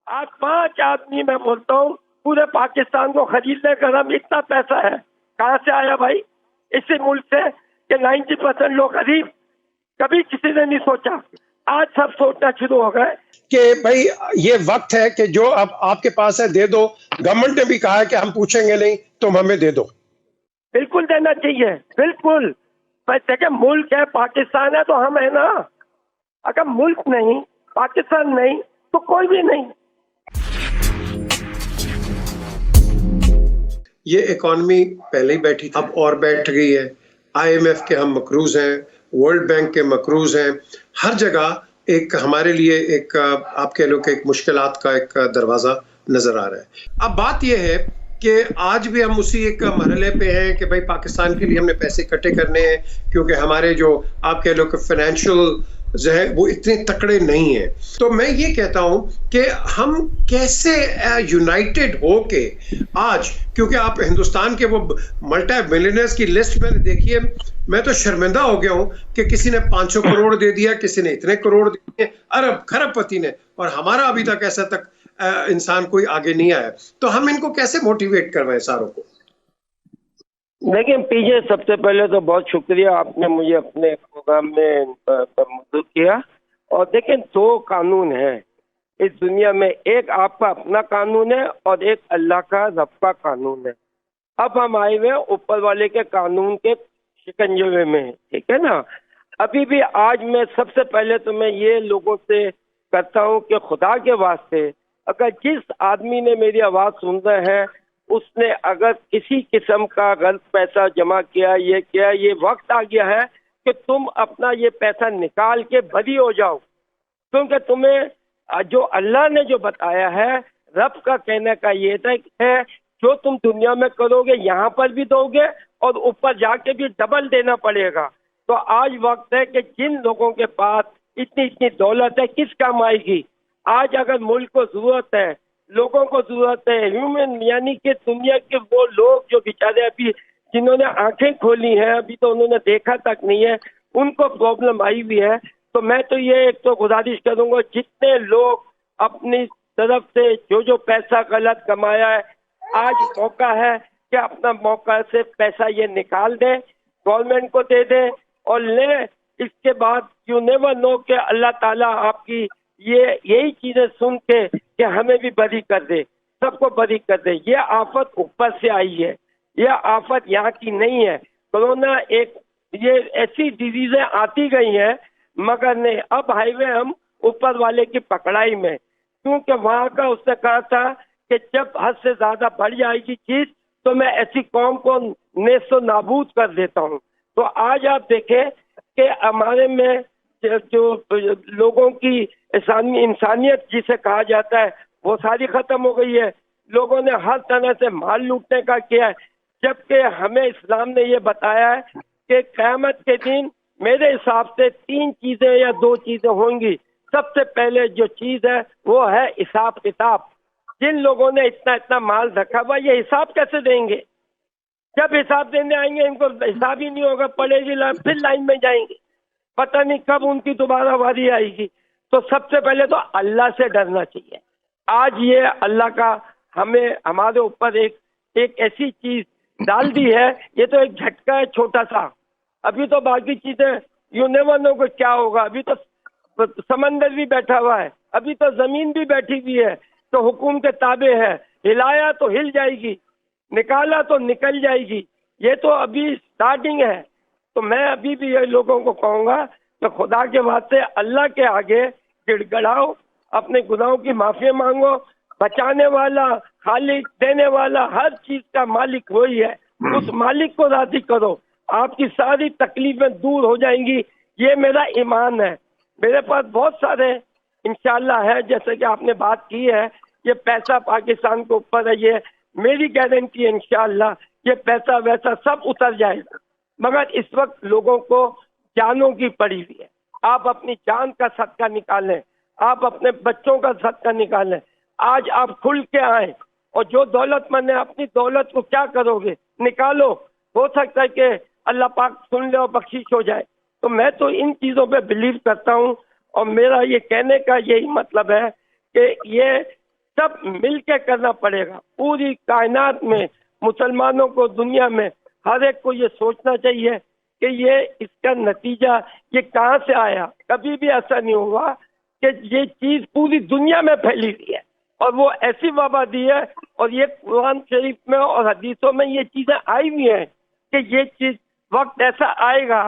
आज 5 आदमी मैं बोलता हूँ पूरे पाकिस्तान को खरीदने का हम इतना पैसा है कहाँ से आया भाई? इसी मुल्क से कि 90% लोग गरीब, कभी किसी ने नहीं सोचा, आज सब सोचना शुरू हो गए कि भाई ये वक्त है कि जो अब आपके पास है दे दो। गवर्नमेंट ने भी कहा है कि हम पूछेंगे नहीं, तुम हमें दे दो। बिल्कुल देना चाहिए, बिल्कुल। पर देखिए मुल्क है, पाकिस्तान है तो हम है ना। अगर मुल्क नहीं, पाकिस्तान नहीं तो कोई भी नहीं। ये इकॉनमी पहले ही बैठी थी, अब और बैठ गई है। IMF के हम मकरूज हैं, वर्ल्ड बैंक के मकरूज हैं। हर जगह एक हमारे लिए एक आप कह लो कि एक मुश्किलात का एक दरवाजा नजर आ रहा है। अब बात यह है कि आज भी हम उसी एक मरहले पे हैं कि भाई पाकिस्तान के लिए हमने पैसे इकट्ठे करने हैं, क्योंकि हमारे जो आप कह लो कि फाइनेंशियल जो है वो इतने तकड़े नहीं है। तो मैं ये कहता हूं कि हम कैसे यूनाइटेड हो के आज, क्योंकि आप हिंदुस्तान के वो मल्टी मिलियनर्स की लिस्ट मैंने देखी है, मैं तो शर्मिंदा हो गया हूं कि किसी ने 500 करोड़ दे दिया, किसी ने इतने करोड़ दिए, अरब खरबपति ने, और हमारा अभी तक ऐसा तक इंसान कोई आगे नहीं आया। तो हम इनको कैसे मोटिवेट करवाएं सारों को? देखिए पीजे, सबसे पहले तो बहुत शुक्रिया, आपने मुझे अपने प्रोग्राम में मदद किया। और देखिए 2 कानून है इस दुनिया में, एक आपका अपना कानून है और एक अल्लाह का, रब का कानून है। अब हम आए हुए ऊपर वाले के कानून के शिकंजे में, ठीक है ना। अभी भी आज मैं सबसे पहले तो मैं ये लोगों से करता हूँ कि खुदा के वास्ते अगर जिस आदमी ने मेरी आवाज़ सुन रहे हैं उसने अगर किसी किस्म का गलत पैसा जमा किया, ये किया, ये वक्त आ गया है कि तुम अपना ये पैसा निकाल के बरी हो जाओ, क्योंकि तुम्हें जो अल्लाह ने जो बताया है, रब का कहने का ये है जो तुम दुनिया में करोगे यहाँ पर भी दोगे और ऊपर जाके भी डबल देना पड़ेगा। तो आज वक्त है कि जिन लोगों के पास इतनी इतनी दौलत है किस काम आएगी? आज अगर मुल्क को जरूरत है, लोगों को जरूरत है, ह्यूमन यानी कि दुनिया के वो लोग जो बेचारे अभी जिन्होंने आंखें खोली हैं, अभी तो उन्होंने देखा तक नहीं है, उनको प्रॉब्लम आई हुई है। तो मैं तो ये एक तो गुजारिश करूंगा, जितने लोग अपनी तरफ से जो जो पैसा गलत कमाया है, आज मौका है कि अपना मौका से पैसा ये निकाल दे, गवर्नमेंट को दे दे और ले। इसके बाद यू नेवर नो कि अल्लाह ताला आपकी यही चीजें सुन के कि हमें भी बरी कर दे, सबको बरी कर दे। ये आफत ऊपर से आई है, यह आफत यहाँ की नहीं है। कोरोना एक ये ऐसी डिजीजें आती गई हैं, मगर नहीं, अब हाईवे हम ऊपर वाले की पकड़ाई में, क्योंकि वहाँ का उसने कहा था कि जब हद से ज्यादा बढ़ जाएगी चीज तो मैं ऐसी कौम को नेस्तो नाबूद कर देता हूँ। तो आज आप देखें कि हमारे में जो लोगों की इंसानियत जिसे कहा जाता है वो सारी खत्म हो गई है। लोगों ने हर तरह से माल लूटने का किया है, जबकि हमें इस्लाम ने ये बताया है कि क़यामत के दिन मेरे हिसाब से 3 चीजें या 2 चीजें होंगी। सबसे पहले जो चीज है वो है हिसाब किताब। जिन लोगों ने इतना इतना माल रखा हुआ, ये हिसाब कैसे देंगे? जब हिसाब देने आएंगे इनको हिसाब ही नहीं होगा, पड़ेगी फिर लाइन में जाएंगे, पता नहीं कब उनकी दोबारा बारी आएगी। तो सबसे पहले तो अल्लाह से डरना चाहिए। आज ये अल्लाह का हमें हमारे ऊपर एक ऐसी चीज डाल दी है, ये तो एक झटका है छोटा सा। अभी तो बाकी चीजें यू नेवर नो को क्या होगा। अभी तो समंदर भी बैठा हुआ है, अभी तो जमीन भी बैठी हुई है, तो हुकुम के ताबे है। हिलाया तो हिल जाएगी, निकाला तो निकल जाएगी। ये तो अभी स्टार्टिंग है। तो मैं अभी भी ये लोगों को कहूँगा तो खुदा के वास्ते अल्लाह के आगे गिड़गड़ाओ, अपने गुनाहों की माफी मांगो। बचाने वाला, खालिक, देने वाला, हर चीज का मालिक वही है। उस मालिक को राजी करो, आपकी सारी तकलीफें दूर हो जाएंगी। ये मेरा ईमान है। मेरे पास बहुत सारे इंशाल्लाह है, जैसे कि आपने बात की है, ये पैसा पाकिस्तान के ऊपर है, ये मेरी गारंटी है इंशाल्लाह ये पैसा वैसा सब उतर जाएगा। मगर इस वक्त लोगों को जानों की पड़ी हुई है। आप अपनी जान का सदका निकालें, आप अपने बच्चों का सदका निकालें। आज आप खुल के आए, और जो दौलतमंद है अपनी दौलत को क्या करोगे, निकालो। हो सकता है कि अल्लाह पाक सुन ले और बख्शिश हो जाए। तो मैं तो इन चीज़ों पे बिलीव करता हूँ, और मेरा ये कहने का यही मतलब है कि ये सब मिलके करना पड़ेगा। पूरी कायनात में मुसलमानों को, दुनिया में हर एक को ये सोचना चाहिए कि ये इसका नतीजा ये कहाँ से आया। कभी भी ऐसा नहीं हुआ कि ये चीज पूरी दुनिया में फैली हुई है और वो ऐसी वबा दी है, और ये कुरान शरीफ में और हदीसों में ये चीजें आई हुई हैं कि ये चीज वक्त ऐसा आएगा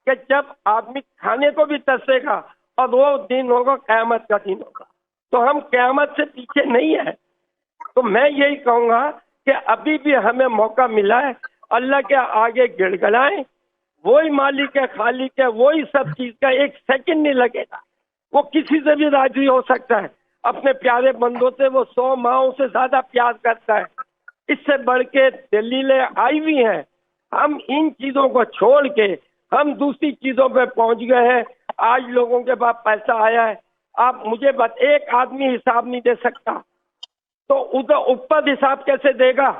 कि जब आदमी खाने को भी तरसेगा, और वो दिन होगा क़यामत का दिन होगा। तो हम क़यामत से पीछे नहीं है। तो मैं यही कहूँगा कि अभी भी हमें मौका मिला है, अल्लाह के आगे गिड़गिड़ाएं। वही मालिक है, खालिक है, वही सब चीज का, एक सेकंड नहीं लगेगा। वो किसी से भी राजी हो सकता है। अपने प्यारे बंदों से वो 100 माओं से ज्यादा प्यार करता है। इससे बढ़ के दलीलें आई हुई हैं। हम इन चीजों को छोड़ के हम दूसरी चीजों पे पहुंच गए हैं। आज लोगों के पास पैसा आया है, आप मुझे एक आदमी हिसाब नहीं दे सकता, तो उधर ऊपर हिसाब कैसे देगा।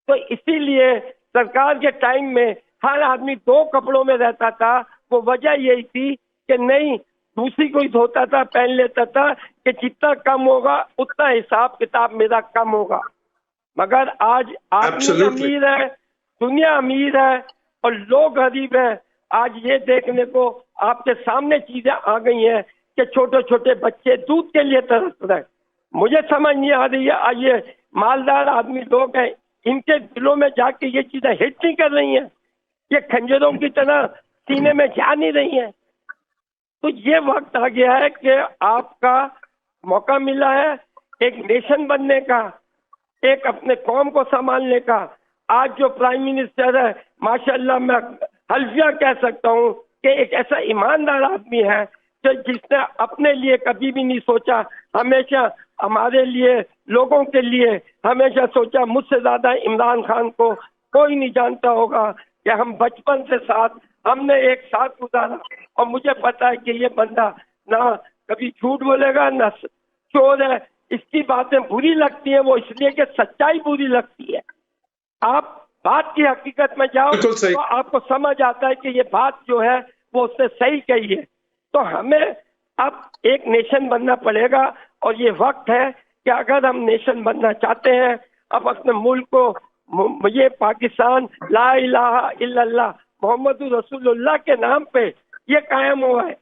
तो इसीलिए सरकार के टाइम में हर आदमी 2 कपड़ों में रहता था। वो वजह यही थी कि नहीं, दूसरी कोई धोता था, पहन लेता था कि जितना कम होगा उतना हिसाब किताब मेरा कम होगा। मगर आज आदमी अमीर है, दुनिया अमीर है और लोग गरीब हैं। आज ये देखने को आपके सामने चीजें आ गई हैं कि छोटे छोटे बच्चे दूध के लिए तरस रहे हैं। मुझे समझ नहीं आ रही है, आज ये मालदार आदमी लोग हैं, इनके दिलों में जाके ये चीजें हिट नहीं कर रही हैं, ये खंजरों की तरह सीने में जा नहीं रही हैं। तो ये वक्त आ गया है कि आपका मौका मिला है एक नेशन बनने का, एक अपने कौम को संभालने का। आज जो प्राइम मिनिस्टर है, माशाल्लाह, मैं हल्फिया कह सकता हूँ कि एक ऐसा ईमानदार आदमी है कि जिसने अपने लिए कभी भी नहीं सोचा, हमेशा हमारे लिए, लोगों के लिए हमेशा सोचा। मुझसे ज्यादा इमरान खान को कोई नहीं जानता होगा कि हम बचपन से साथ, हमने एक साथ गुजारा, और मुझे पता है कि ये बंदा ना कभी झूठ बोलेगा ना चोर है। इसकी बातें बुरी लगती हैं वो इसलिए कि सच्चाई बुरी लगती है। आप बात की हकीकत में जाओ तो आपको समझ आता है कि ये बात जो है वो उससे सही कही है। तो हमें अब एक नेशन बनना पड़ेगा, और ये वक्त है कि अगर हम नेशन बनना चाहते हैं, अब अपने मुल्क को, ये पाकिस्तान ला इलाहा इल्लल्लाह मोहम्मद रसूलुल्लाह के नाम पे ये कायम हुआ है।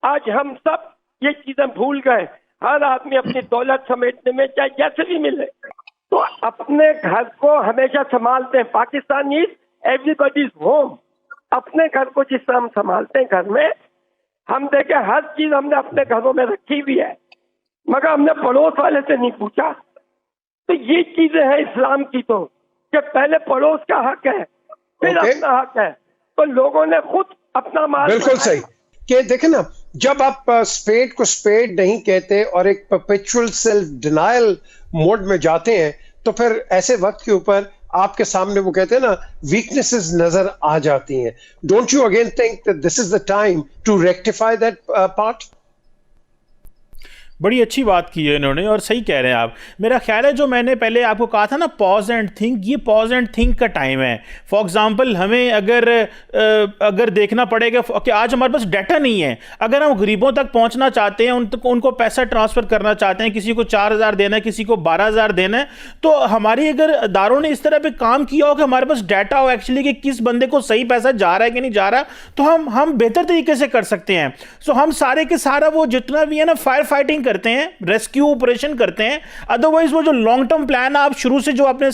आज हम सब ये चीजें भूल गए। हर आदमी अपनी दौलत समेटने में चाहे जैसे भी मिले, तो अपने घर को हमेशा संभालते हैं। Pakistan is everybody's home. अपने घर को जिस तरह हम संभालते हैं, घर में हम देखे हर चीज हमने अपने घरों में रखी हुई है, मगर हमने पड़ोस वाले से नहीं पूछा। तो ये चीजें हैं इस्लाम की, तो कि पहले पड़ोस का हक है, फिर अपना हक है। तो लोगों ने खुद अपना माल, बिल्कुल सही कि देखें ना, जब आप स्पेड को स्पेड नहीं कहते और एक परपेचुअल सेल्फ डिनायल मोड में जाते हैं, तो फिर ऐसे वक्त के ऊपर आपके सामने वो कहते हैं ना, वीकनेसेस नजर आ जाती हैं। Don't you again think that this is the time to rectify that part? बड़ी अच्छी बात की है इन्होंने, और सही कह रहे हैं आप। मेरा ख्याल है जो मैंने पहले आपको कहा था ना, पॉज एंड थिंक, ये पॉज एंड थिंक का टाइम है। फॉर एग्जांपल, हमें अगर देखना पड़ेगा कि आज हमारे पास डाटा नहीं है, अगर हम गरीबों तक पहुंचना चाहते हैं, उनको पैसा ट्रांसफ़र करना चाहते हैं, किसी को 4,000 देना है, किसी को 12,000 देना है, तो हमारी अगर अदारों ने इस तरह पे काम किया हो कि हमारे पास डाटा हो एक्चुअली कि किस बंदे को सही पैसा जा रहा है कि नहीं जा रहा, तो हम बेहतर तरीके से कर सकते हैं। सो हम सारे के सारा वो जितना भी है ना, फायर फाइटिंग करते हैं, रेस्क्यू ऑपरेशन करते हैं। अदरवाइज वो जो लॉन्ग टर्म प्लान, आप शुरू से जो अपने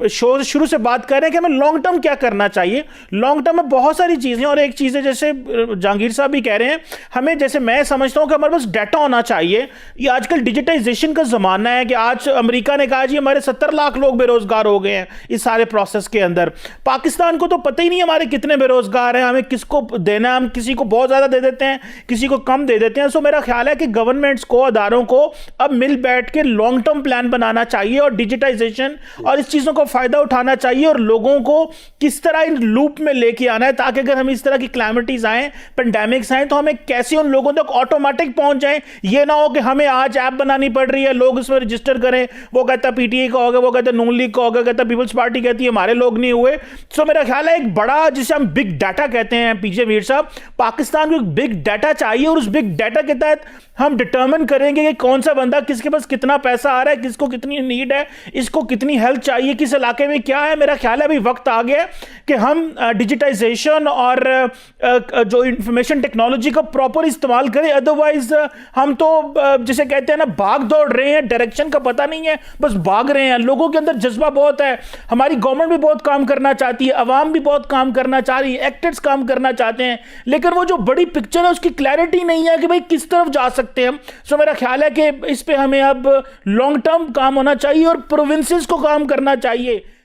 शो शुरू से बात कर रहे हैं कि हमें लॉन्ग टर्म क्या करना चाहिए, लॉन्ग टर्म में बहुत सारी चीजें, और एक चीज है जैसे जहांगीर साहब भी कह रहे हैं, हमें, जैसे मैं समझता हूं कि हमारे पास डाटा होना चाहिए। ये आजकल डिजिटाइजेशन का जमाना है कि आज अमेरिका ने कहा जी हमारे 70 लाख लोग बेरोजगार हो गए हैं इस सारे प्रोसेस के अंदर। पाकिस्तान को तो पता ही नहीं हमारे कितने बेरोजगार हैं, हमें किसको देना, हम किसी को बहुत ज्यादा दे देते हैं, किसी को कम दे देते हैं। सो मेरा ख्याल है कि गवर्नमेंट्स को, अदारों को अब मिल बैठ के लॉन्ग टर्म प्लान बनाना चाहिए और डिजिटाइजेशन और इस चीजों का फायदा उठाना चाहिए, और लोगों को किस तरह इन लूप में लेके आना है, ताकि अगर हम इस तरह की क्लैमिटीज आए, पेंडेमिक्स आए, तो हमें कैसे उन लोगों तक ऑटोमेटिक पहुंच जाए। ये ना हो कि हमें आज ऐप बनानी पड़ रही है, लोग इसमें रजिस्टर करें, वो कहता पीटीआई का होगा, वो कहता नून लीग का होगा, कहता पीपल्स पार्टी कहती है हमारे लोग नहीं हुए। सो मेरा ख्याल है एक बड़ा, जिसे हम बिग डाटा कहते हैं, पीजे मीर साहब, पाकिस्तान को एक बिग डाटा चाहिए, और उस बिग डाटा के तहत हम डिटर्मिन डिटरमाइन करेंगे कि कौन सा बंदा, किसके पास कितना पैसा आ रहा है, किसको कितनी नीड है, इसको कितनी हेल्प चाहिए, किस इलाके में क्या है। मेरा ख्याल है अभी वक्त आ गया कि हम डिजिटाइजेशन और जो इंफॉर्मेशन टेक्नोलॉजी का प्रॉपर इस्तेमाल करें। अदरवाइज हम तो जिसे कहते हैं ना, भाग दौड़ रहे हैं, डायरेक्शन का पता नहीं है, बस भाग रहे हैं। लोगों के अंदर जज्बा बहुत है, हमारी गवर्नमेंट भी बहुत काम करना चाहती है, अवाम भी बहुत काम करना चाह रही है, एक्टर्स काम करना चाहते हैं, लेकिन वो जो बड़ी पिक्चर है उसकी क्लैरिटी नहीं है कि भाई किस तरफ जा सकते हैं हम। सो मेरा ख्याल है कि इस पे हमें अब लॉन्ग टर्म काम होना चाहिए और प्रोविंसेस को काम करना चाहिए